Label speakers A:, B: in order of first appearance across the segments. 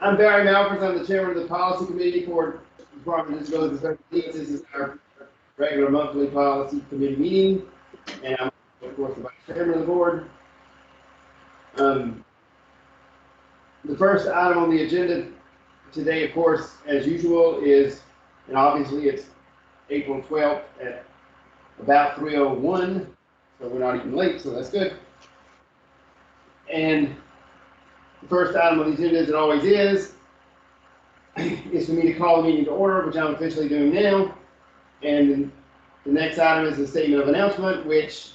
A: I'm Barry Malphurs. I'm the chairman of the policy committee for Department of Disabilities and Special Needs. This is our regular monthly policy committee meeting, and I'm, of course, the vice chairman of the board. The first item on the agenda today, of course, as usual, is, and obviously it's April 12th at about 3:01, so we're not even late, so that's good. And the first item on the agenda, as it always is for me to call the meeting to order, which I'm officially doing now. And the next item is a statement of announcement, which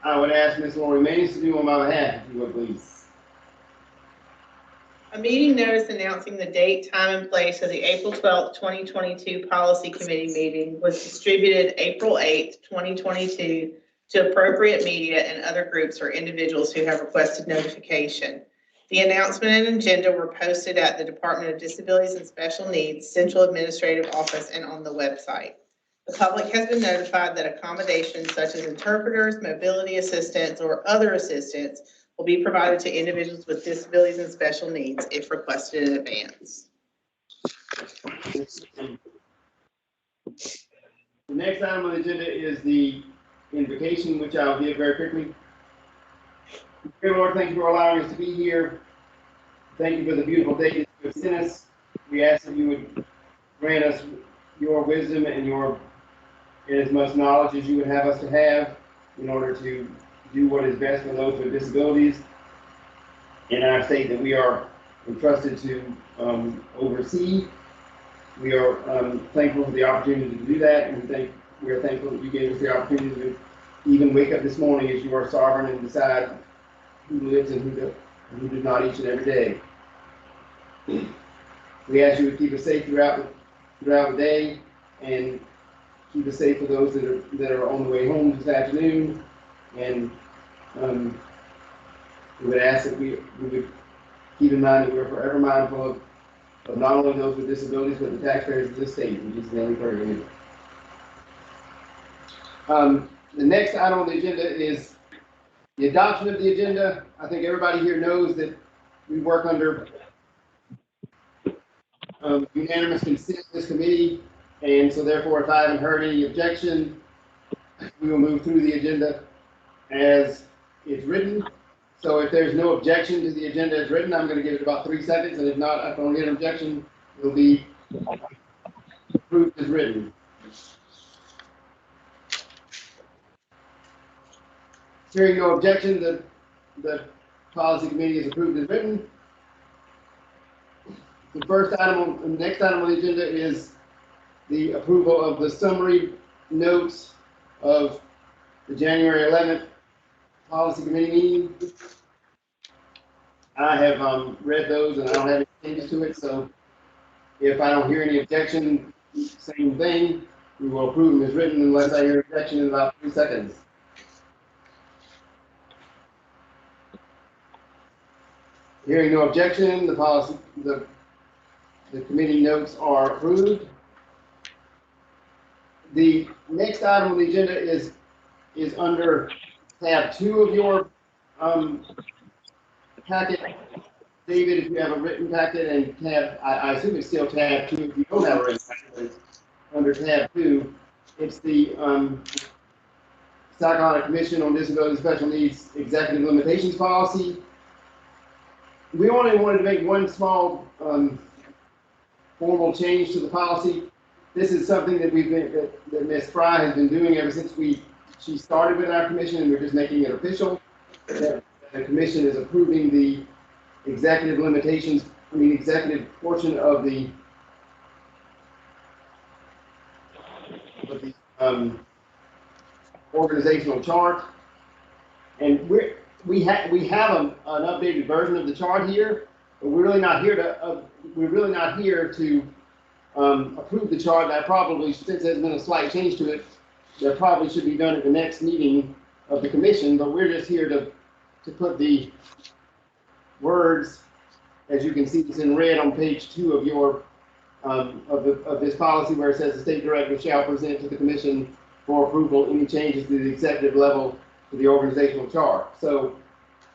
A: I would ask Ms. Lori Mays to do on my behalf, if you would please.
B: A meeting notice announcing the date, time, and place of the April 12th, 2022 Policy Committee meeting was distributed April 8th, 2022 to appropriate media and other groups or individuals who have requested notification. The announcement and agenda were posted at the Department of Disabilities and Special Needs Central Administrative Office and on the website. The public has been notified that accommodations such as interpreters, mobility assistants, or other assistance will be provided to individuals with disabilities and special needs if requested in advance.
A: The next item on the agenda is the invocation, which I'll give very quickly. Dear Lord, thank you for allowing us to be here. Thank you for the beautiful day that you have sent us. We ask that you would grant us your wisdom and as much knowledge as you would have us to have in order to do what is best for those with disabilities in our state that we are entrusted to oversee. We are thankful for the opportunity to do that, and we are thankful that you gave us the opportunity to even wake up this morning as you are sovereign and decide who lives and who does not each and every day. We ask you to keep us safe throughout the day, and keep us safe for those that are on the way home this afternoon. And we would ask that we would keep in mind that we're forever mindful of not only those with disabilities, but the taxpayers of this state. We just really pray. The next item on the agenda is the adoption of the agenda. I think everybody here knows that we work under unanimous consent of this committee, and so therefore, if I haven't heard any objection, we will move through the agenda as it's written. So if there's no objection to the agenda as written, I'm going to give it about 3 seconds, and if not, if I don't get an objection, it will be approved as written. Hearing no objection, the policy committee is approved as written. The next item on the agenda is the approval of the summary notes of the January 11th policy committee meeting. I have read those, and I don't have any changes to it, so if I don't hear any objection, same thing, we will approve them as written unless I hear objection in about 3 seconds. Hearing no objection, the committee notes are approved. The next item on the agenda is under tab 2 of your packet. David, if you have a written packet, and I assume it's still tab 2 if you don't have a written packet, but it's under tab 2. It's the Cyclonic Commission on Disability and Special Needs Executive Limitations Policy. We only wanted to make one small formal change to the policy. This is something that that Ms. Fry has been doing ever since she started with our commission, and we're just making it official that the commission is approving the executive portion of the organizational chart. And we have an updated version of the chart here, but we're really not here to approve the chart. That probably, since there's been a slight change to it, that probably should be done at the next meeting of the commission. But we're just here to put the words, as you can see, it's in red on page 2 of your of this policy, where it says the state director shall present to the commission for approval any changes to the executive level to the organizational chart. So,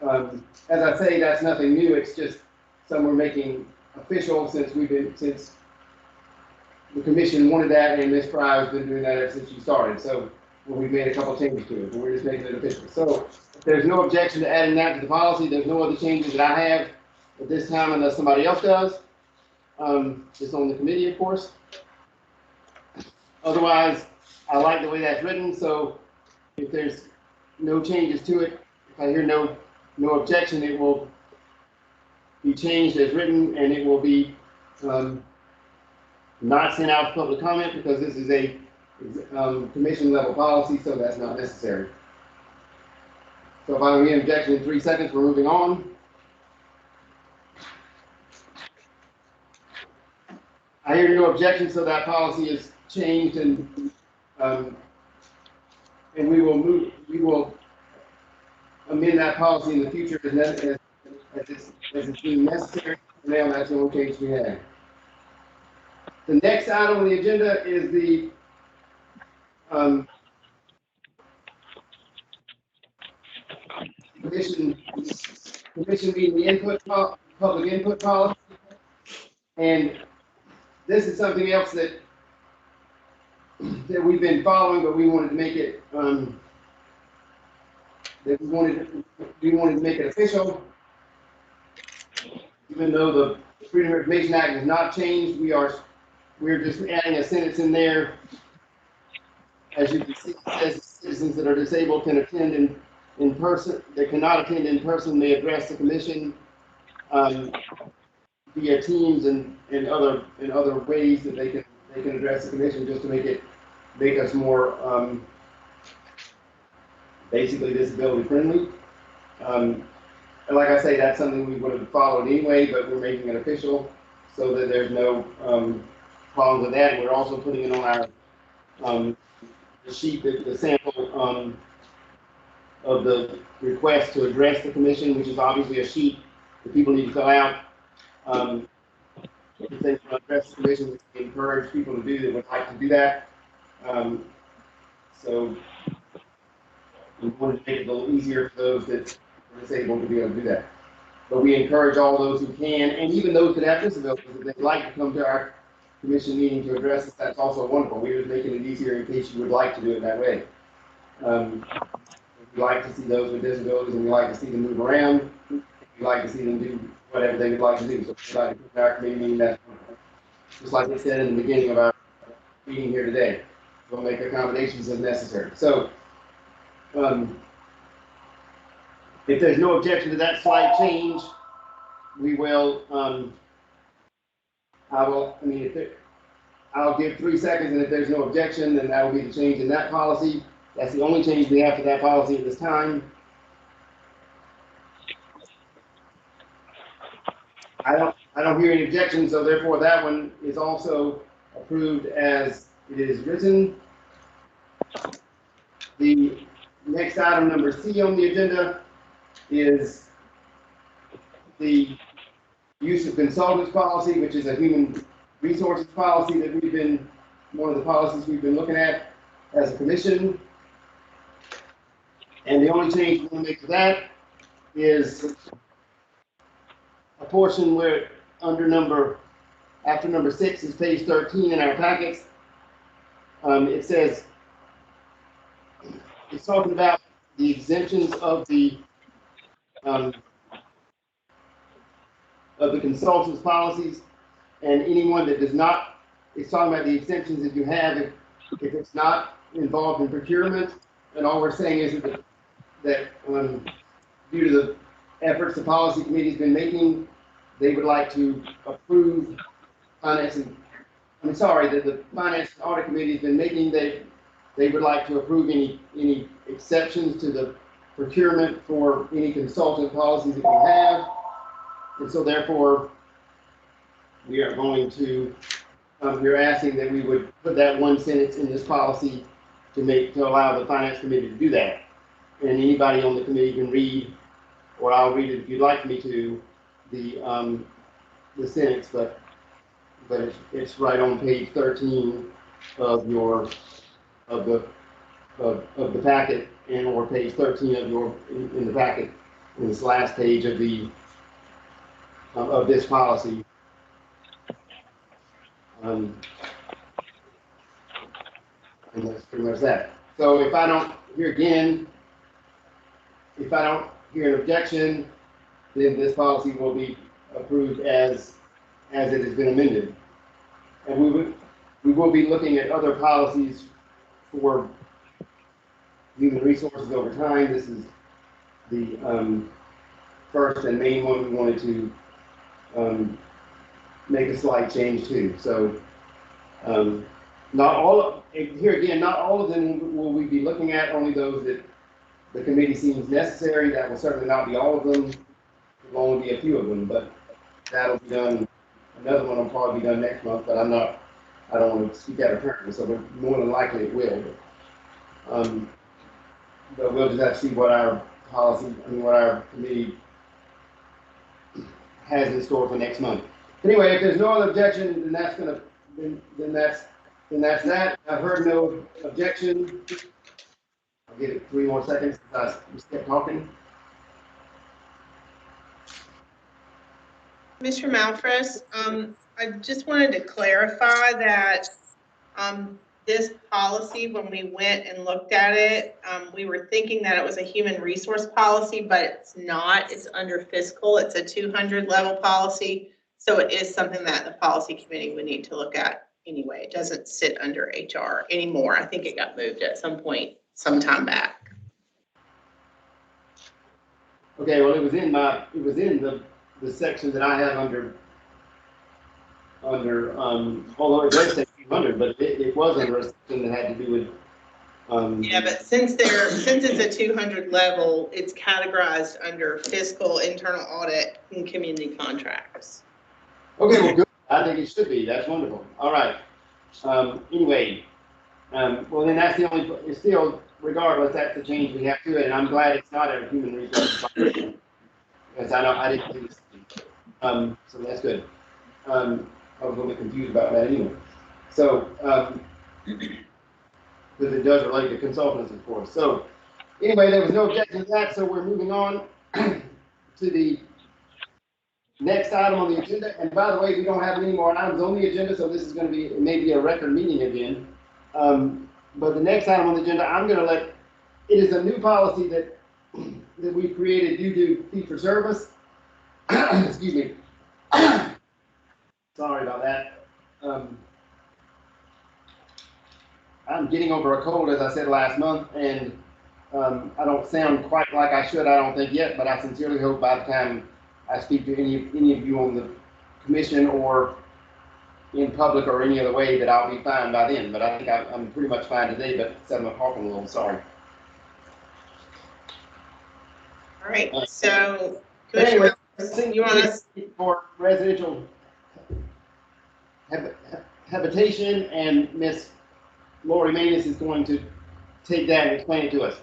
A: as I say, that's nothing new. It's just some we're making official since the commission wanted that, and Ms. Fry has been doing that ever since she started. So we've made a couple changes to it, but we're just making it official. So if there's no objection to adding that to the policy, there's no other changes that I have at this time unless somebody else does. It's on the committee, of course. Otherwise, I like the way that's written, so if there's no changes to it, if I hear no objection, it will be changed as written, and it will be not sent out to public comment because this is a commission level policy, so that's not necessary. So if I don't hear an objection in 3 seconds, we're moving on. I hear no objection, so that policy is changed, and we will amend that policy in the future as it's deemed necessary. Now that's the only change we have. The next item on the agenda is the commission meeting, the public input policy, and this is something else that we've been following, but we wanted to make it we wanted to make it official. Even though the Freedom of Information Act has not changed, we're just adding a sentence in there. As you can see, it says citizens that are disabled can attend in person, that cannot attend in person may address the commission via Teams and other ways that they can address the commission, just to make us more basically disability friendly. And like I say, that's something we would have followed anyway, but we're making it official so that there's no problem with that. And we're also putting it on our the sheet, the sample of the request to address the commission, which is obviously a sheet that people need to fill out. If they want to address the commission, which we encourage people to do that would like to do that. So we wanted to make it a little easier for those that are disabled to be able to do that. But we encourage all those who can, and even those that have disabilities, if they'd like to come to our commission meeting to address this, that's also wonderful. We're just making it easier in case you would like to do it that way. We like to see those with disabilities, and we like to see them move around. We like to see them do whatever they would like to do. So if you'd like to come to our committee meeting, that's wonderful. Just like I said in the beginning of our meeting here today, we'll make accommodations as necessary. So if there's no objection to that slight change, we will, I'll give 3 seconds, and if there's no objection, then that will be the change in that policy. That's the only change we have to that policy at this time. I don't hear any objections, so therefore that one is also approved as it is written. The next item, number C on the agenda, is the use of consultants policy, which is a human resources policy that one of the policies we've been looking at as a commission. And the only change we want to make to that is a portion where after number 6 is page 13 in our packets. It says, it's talking about the exemptions of the consultants policies, and anyone that does not, it's talking about the exemptions that you have if it's not involved in procurement. And all we're saying is that due to the efforts the policy committee has been making, they would like to approve that the finance and audit committee has been making, they would like to approve any exceptions to the procurement for any consultant policies that we have. And so therefore, we are going to, we're asking that we would put that one sentence in this policy to allow the finance committee to do that. And anybody on the committee can read, or I'll read it if you'd like me to, the sentence, but it's right on page 13 of the packet, and or page 13 of in the packet, in this last page of the of this policy. And that's pretty much that. So if I don't hear again, if I don't hear an objection, then this policy will be approved as it has been amended. And we will be looking at other policies for human resources over time. This is the first and main one we wanted to make a slight change to. So not all here again, not all of them will we be looking at, only those that the committee seems necessary. That will certainly not be all of them. It will only be a few of them, but that'll be done. Another one will probably be done next month, but I don't want to speak out of turn, so more than likely it will. But we'll just have to see what our policy, what our committee has in store for next month. Anyway, if there's no other objection, then that's gonna, then that's that. I've heard no objection. I'll give it 3 more seconds because I kept talking.
B: Mr. Malfres, I just wanted to clarify that this policy, when we went and looked at it, we were thinking that it was a human resource policy, but it's not. It's under fiscal. It's a 200 level policy. So it is something that the policy committee would need to look at anyway. It doesn't sit under HR anymore. I think it got moved at some point, sometime back.
A: Okay, well, it was in the section that I have under although it does say 200, but it was under a section that had to do with
B: yeah, but since it's a 200 level, it's categorized under fiscal, internal audit, and community contracts.
A: Okay, well, good. I think it should be. That's wonderful. All right. Anyway, well, then that's the only. It's still, regardless, that's the change we have to it, and I'm glad it's not a human resources policy, because I didn't do this. So that's good. I was a little bit confused about that anyway. So, because it does relate to consultants, of course. So, anyway, there was no objection to that, so we're moving on to the next item on the agenda. And by the way, we don't have any more items on the agenda, so this is going to be maybe a record meeting again. But the next item on the agenda, I'm going to let. It is a new policy that we created due to fee for service. Excuse me. Sorry about that. I'm getting over a cold, as I said last month, and I don't sound quite like I should, I don't think yet, but I sincerely hope by the time I speak to any of you on the commission or in public or any other way that I'll be fine by then. But I think I'm pretty much fine today, but I'm talking a little, sorry.
B: All right, so
A: anyway,
B: you want us
A: for residential habitation, and Miss Lori Manus is going to take that and explain it to us.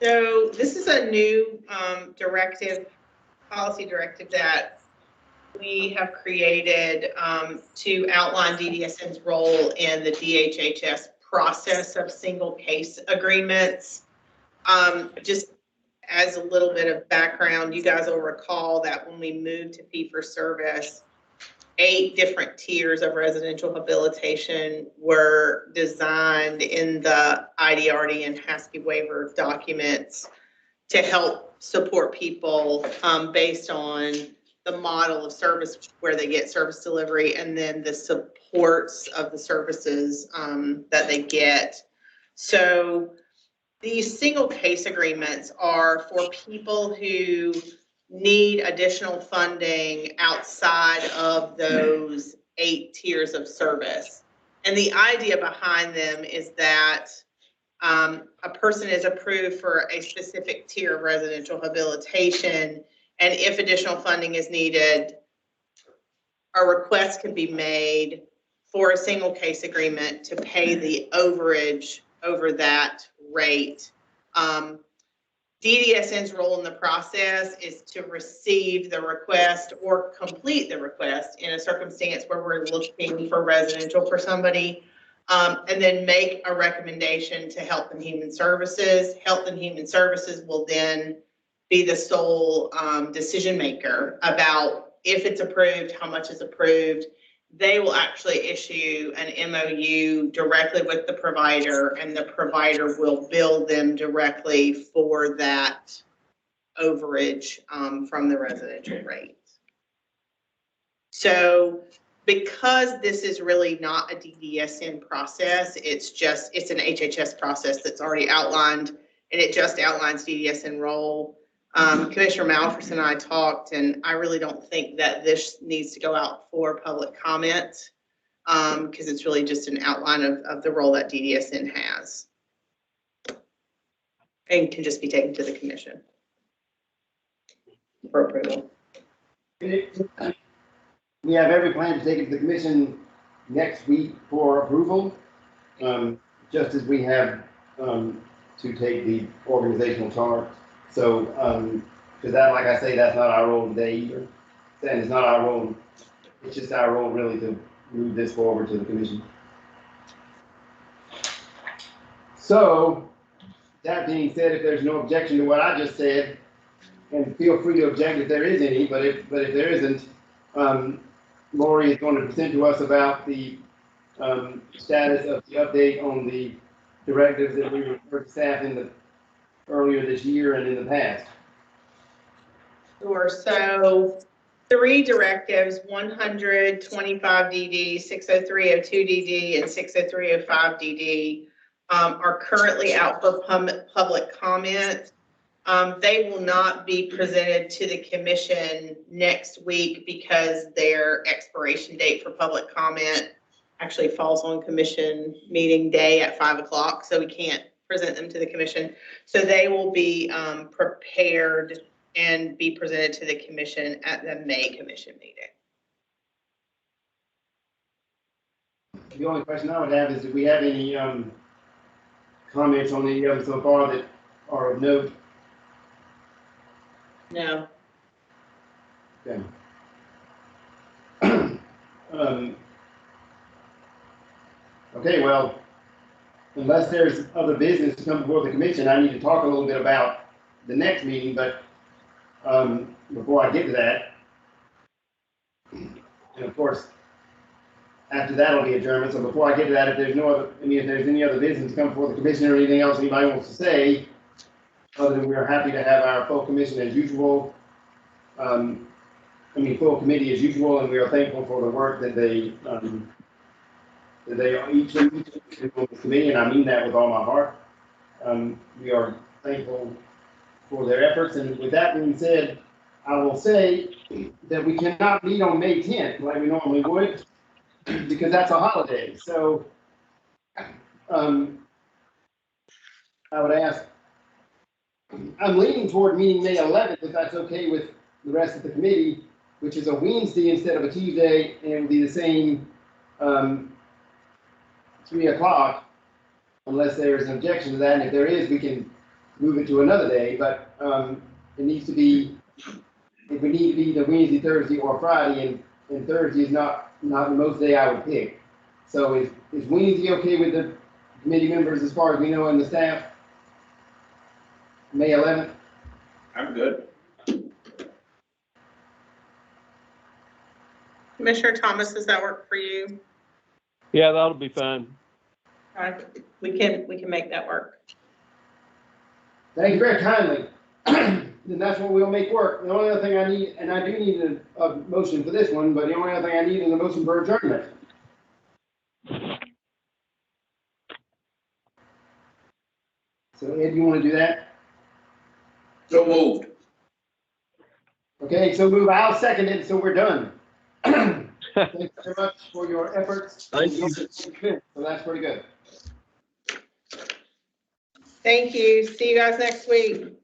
B: So this is a new policy directive that we have created to outline DDSN's role in the DHHS process of single case agreements. Just as a little bit of background, you guys will recall that when we moved to fee for service, 8 different tiers of residential habilitation were designed in the IDRD and HASP waiver documents to help support people based on the model of service where they get service delivery and then the supports of the services that they get. So these single case agreements are for people who need additional funding outside of those 8 tiers of service. And the idea behind them is that a person is approved for a specific tier of residential habilitation, and if additional funding is needed, a request can be made for a single case agreement to pay the overage over that rate. DDSN's role in the process is to receive the request or complete the request in a circumstance where we're looking for residential for somebody, and then make a recommendation to Health and Human Services. Health and Human Services will then be the sole decision maker about if it's approved, how much is approved. They will actually issue an MOU directly with the provider, and the provider will bill them directly for that overage from the residential rate. So because this is really not a DDSN process, it's an HHS process that's already outlined, and it just outlines DDSN role. Commissioner Malferson and I talked, and I really don't think that this needs to go out for public comment, because it's really just an outline of the role that DDSN has, and can just be taken to the commission for approval.
A: We have every plan to take it to the commission next week for approval, just as we have to take the organizational chart. So, because that, like I say, that's not our role today either. And it's not our role. It's just our role really to move this forward to the commission. So, that being said, if there's no objection to what I just said, and feel free to object if there is any, but if there isn't, Lori is going to present to us about the status of the update on the directives that we referred to staff earlier this year and in the past.
B: Sure. So 3 directives, 125 DD, 60302 DD, and 60305 DD are currently out for public comment. They will not be presented to the commission next week because their expiration date for public comment actually falls on commission meeting day at 5 o'clock, so we can't present them to the commission. So they will be prepared and be presented to the commission at the May commission meeting.
A: The only question I would have is, do we have any comments on any of them so far that are of note?
B: No.
A: Okay. Okay, well, unless there's other business to come before the commission, I need to talk a little bit about the next meeting, but before I get to that, and of course, after that will be adjournment. So before I get to that, if there's any other business to come before the commission or anything else anybody wants to say, other than we are happy to have our full commission as usual, full committee as usual, and we are thankful for the work that they each do on the committee, and I mean that with all my heart. We are thankful for their efforts, and with that being said, I will say that we cannot meet on May 10th like we normally would, because that's a holiday. So I would ask, I'm leaning toward meeting May 11th, if that's okay with the rest of the committee, which is a Wednesday instead of a Tuesday, and it will be the same 3 o'clock, unless there is an objection to that. And if there is, we can move it to another day, but it needs to be, if we need to be the Wednesday, Thursday, or Friday, and Thursday is not the most day I would pick. So is Wednesday okay with the committee members as far as we know and the staff? May 11th?
C: I'm good.
B: Commissioner Thomas, does that work for you?
D: Yeah, that'll be fine.
B: All right, we can make that work.
A: Thank you very kindly. Then that's what we'll make work. The only other thing I need, and I do need a motion for this one, but the only other thing I need is a motion for adjournment. So Ed, you want to do that?
C: So moved.
A: Okay, so move. I'll second it, so we're done. Thank you very much for your efforts.
D: Thank you.
A: So that's pretty good.
B: Thank you. See you guys next week.